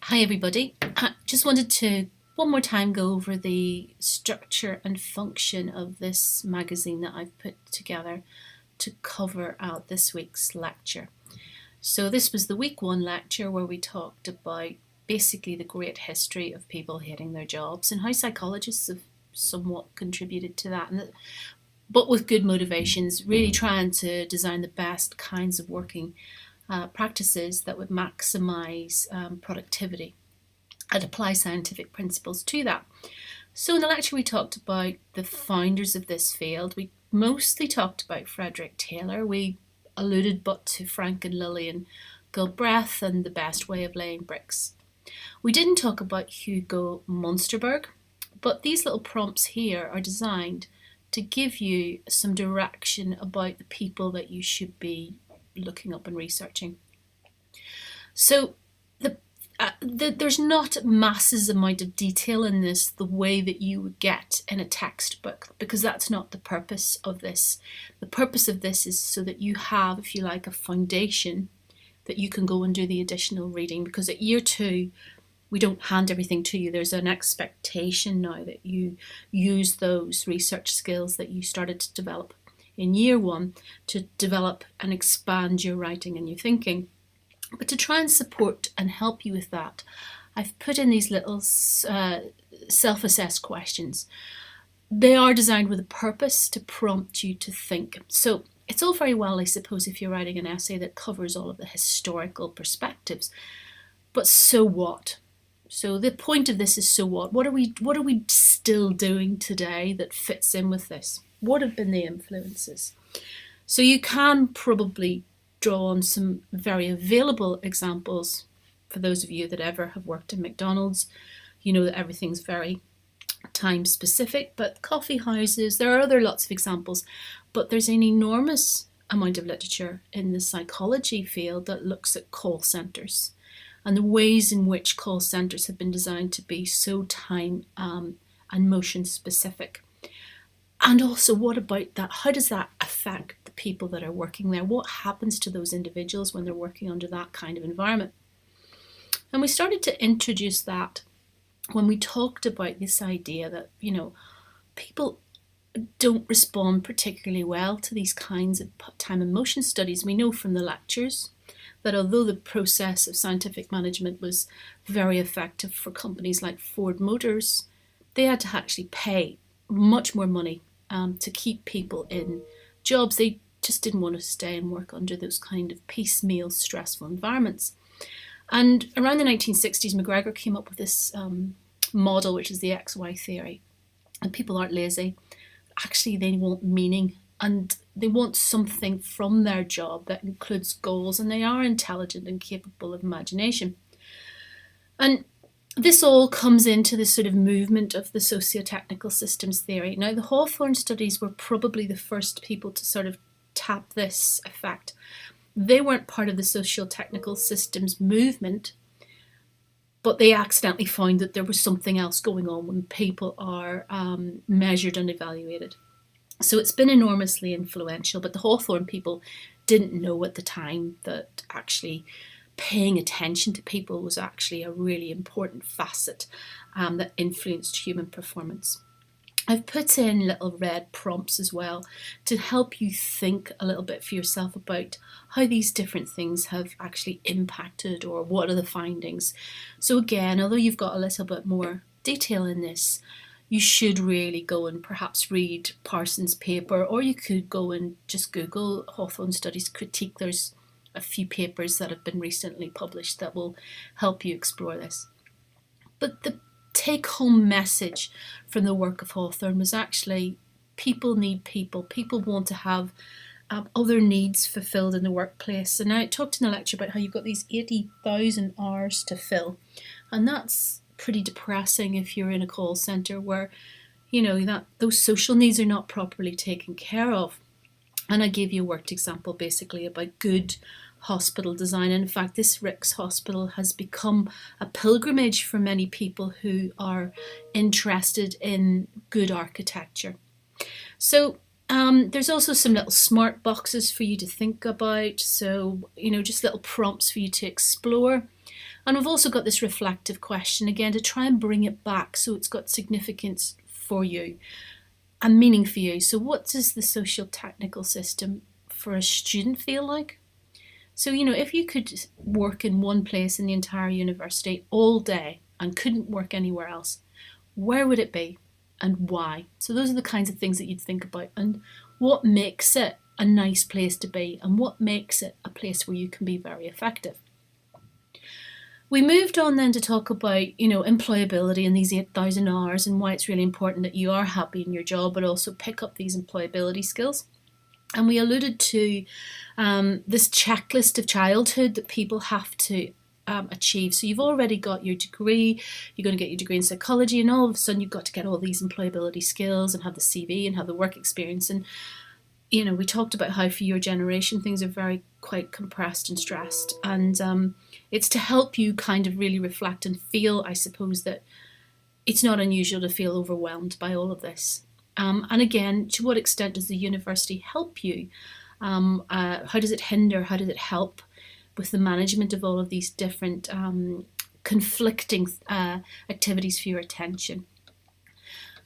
Hi everybody. I just wanted to one more time go over the structure and function of this magazine that I've put together to cover out this week's lecture. So this was the week 1 lecture where we talked about basically the great history of people hating their jobs and how psychologists have somewhat contributed to that, but with good motivations, really trying to design the best kinds of working practices that would maximize productivity and apply scientific principles to that. So in the lecture we talked about the founders of this field. We mostly talked about Frederick Taylor. We alluded but to Frank and Lillian Gilbreth and the best way of laying bricks. We didn't talk about Hugo Munsterberg, but these little prompts here are designed to give you some direction about the people that you should be looking up and researching. So there's not masses amount of detail in this the way that you would get in a textbook, because that's not the purpose of this. The purpose of this is so that you have, if you like, a foundation that you can go and do the additional reading, because at year 2 we don't hand everything to you. There's an expectation now that you use those research skills that you started to develop in year 1 to develop and expand your writing and your thinking. But to try and support and help you with that, I've put in these little self-assessed questions. They are designed with a purpose to prompt you to think. So it's all very well, I suppose, if you're writing an essay that covers all of the historical perspectives, but so what? So the point of this is so what? What are we still doing today that fits in with this? What have been the influences? So you can probably draw on some very available examples. For those of you that ever have worked in McDonald's, you know that everything's very time specific, but coffee houses, there are other lots of examples, but there's an enormous amount of literature in the psychology field that looks at call centres and the ways in which call centres have been designed to be so time and motion specific. And also, what about that? How does that affect the people that are working there? What happens to those individuals when they're working under that kind of environment? And we started to introduce that when we talked about this idea that, people don't respond particularly well to these kinds of time and motion studies. We know from the lectures that although the process of scientific management was very effective for companies like Ford Motors, they had to actually pay much more money to keep people in jobs. They just didn't want to stay and work under those kind of piecemeal, stressful environments. And around the 1960s, McGregor came up with this model, which is the XY theory. And people aren't lazy. Actually, they want meaning and they want something from their job that includes goals, and they are intelligent and capable of imagination. And this all comes into this sort of movement of the socio-technical systems theory. Now, the Hawthorne studies were probably the first people to sort of tap this effect. They weren't part of the socio-technical systems movement, but they accidentally found that there was something else going on when people are measured and evaluated. So it's been enormously influential, but the Hawthorne people didn't know at the time that actually paying attention to people was actually a really important facet that influenced human performance. I've put in little red prompts as well to help you think a little bit for yourself about how these different things have actually impacted or what are the findings. So again, although you've got a little bit more detail in this, you should really go and perhaps read Parsons' paper, or you could go and just Google Hawthorne Studies Critique. There's a few papers that have been recently published that will help you explore this. But the take-home message from the work of Hawthorne was actually people need people. People want to have other needs fulfilled in the workplace. And I talked in the lecture about how you've got these 80,000 hours to fill. And that's pretty depressing if you're in a call centre where, that those social needs are not properly taken care of. And I gave you a worked example basically about good hospital design. And in fact, this Rick's Hospital has become a pilgrimage for many people who are interested in good architecture. So there's also some little smart boxes for you to think about. So, just little prompts for you to explore. And we've also got this reflective question again to try and bring it back so it's got significance for you and meaning for you. So what does the social technical system for a student feel like? So, if you could work in one place in the entire university all day and couldn't work anywhere else, where would it be and why? So those are the kinds of things that you'd think about, and what makes it a nice place to be and what makes it a place where you can be very effective. We moved on then to talk about, employability and these 8,000 hours and why it's really important that you are happy in your job, but also pick up these employability skills. And we alluded to this checklist of childhood that people have to achieve. So you've already got your degree, you're going to get your degree in psychology, and all of a sudden you've got to get all these employability skills and have the CV and have the work experience. And, we talked about how for your generation things are quite compressed and stressed. And it's to help you kind of really reflect and feel, I suppose, that it's not unusual to feel overwhelmed by all of this. And again, to what extent does the university help you? How does it hinder? How does it help with the management of all of these different conflicting activities for your attention?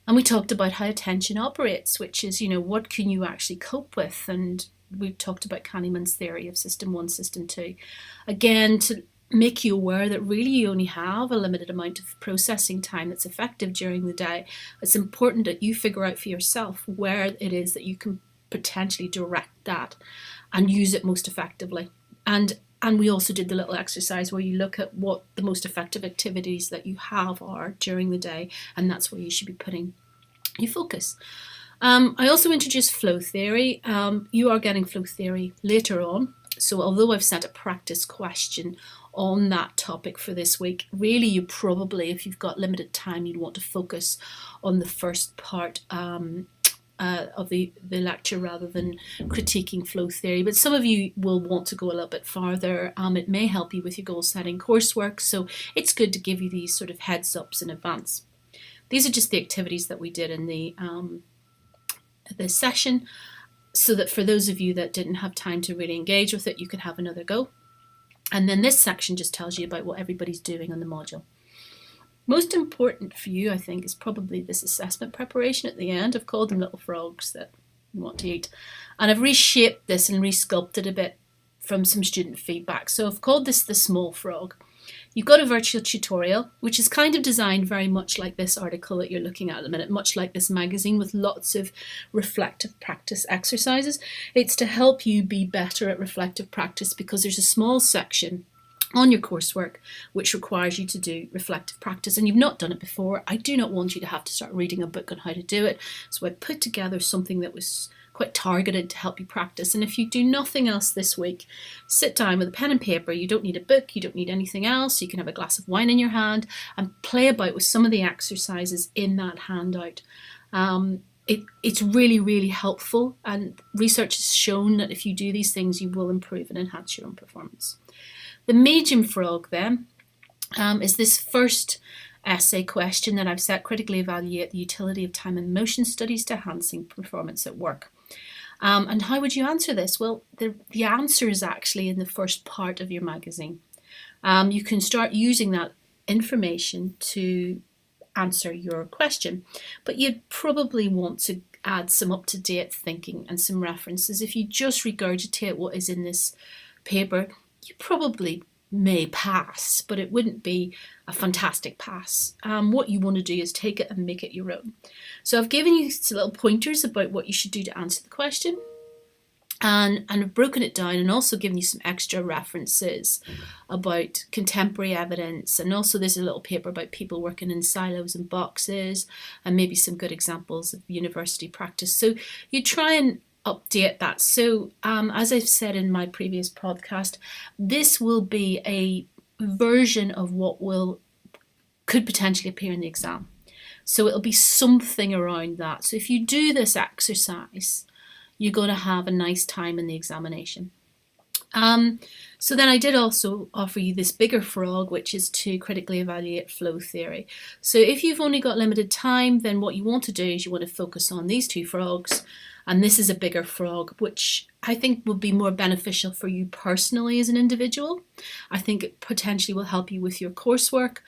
And we talked about how attention operates, which is, what can you actually cope with? And we've talked about Kahneman's theory of System 1, System 2. Again, to make you aware that really you only have a limited amount of processing time that's effective during the day. It's important that you figure out for yourself where it is that you can potentially direct that and use it most effectively. And we also did the little exercise where you look at what the most effective activities that you have are during the day, and that's where you should be putting your focus. I also introduced flow theory. You are getting flow theory later on. So although I've set a practice question on that topic for this week, really you probably, if you've got limited time, you'd want to focus on the first part of the lecture rather than critiquing flow theory. But some of you will want to go a little bit farther. It may help you with your goal setting coursework, so it's good to give you these sort of heads ups in advance. These are just the activities that we did in the session, so that for those of you that didn't have time to really engage with it, you could have another go. And then this section just tells you about what everybody's doing on the module. Most important for you, I think, is probably this assessment preparation at the end. I've called them little frogs that you want to eat. And I've reshaped this and resculpted a bit from some student feedback. So I've called this the small frog. You've got a virtual tutorial, which is kind of designed very much like this article that you're looking at the minute, much like this magazine, with lots of reflective practice exercises. It's to help you be better at reflective practice because there's a small section on your coursework which requires you to do reflective practice, and you've not done it before. I do not want you to have to start reading a book on how to do it, so I put together something that was quite targeted to help you practice. And if you do nothing else this week, sit down with a pen and paper. You don't need a book, you don't need anything else. You can have a glass of wine in your hand and play about with some of the exercises in that handout. It's really, really helpful, and research has shown that if you do these things, you will improve and enhance your own performance. The medium frog then is this first essay question that I've set: critically evaluate the utility of time and motion studies to enhancing performance at work. And how would you answer this? Well, the answer is actually in the first part of your magazine. You can start using that information to answer your question, but you'd probably want to add some up-to-date thinking and some references. If you just regurgitate what is in this paper, you probably may pass, but it wouldn't be a fantastic pass. What you want to do is take it and make it your own. So I've given you some little pointers about what you should do to answer the question, and I've broken it down and also given you some extra references about contemporary evidence, and also there's a little paper about people working in silos and boxes, and maybe some good examples of university practice. So you try and update that. So as I've said in my previous podcast, this will be a version of what could potentially appear in the exam. So it'll be something around that. So if you do this exercise, you're going to have a nice time in the examination. So then I did also offer you this bigger frog, which is to critically evaluate flow theory. So if you've only got limited time, then what you want to do is you want to focus on these two frogs And this is a bigger frog, which I think will be more beneficial for you personally as an individual. I think it potentially will help you with your coursework.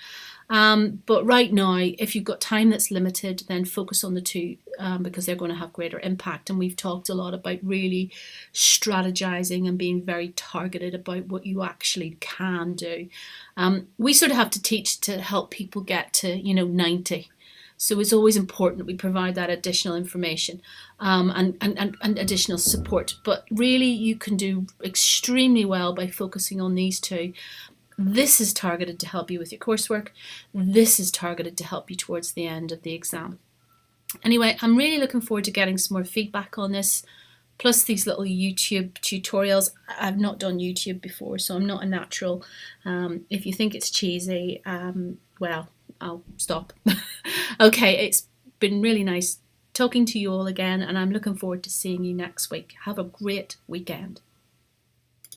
But right now, if you've got time that's limited, then focus on the two, because they're going to have greater impact. And we've talked a lot about really strategizing and being very targeted about what you actually can do. We sort of have to teach to help people get to, 90. So it's always important that we provide that additional information, and additional support. But really, you can do extremely well by focusing on these two. This is targeted to help you with your coursework. This is targeted to help you towards the end of the exam. Anyway, I'm really looking forward to getting some more feedback on this, plus these little YouTube tutorials. I've not done YouTube before, so I'm not a natural. If you think it's cheesy, well, I'll stop. Okay, it's been really nice talking to you all again, and I'm looking forward to seeing you next week. Have a great weekend.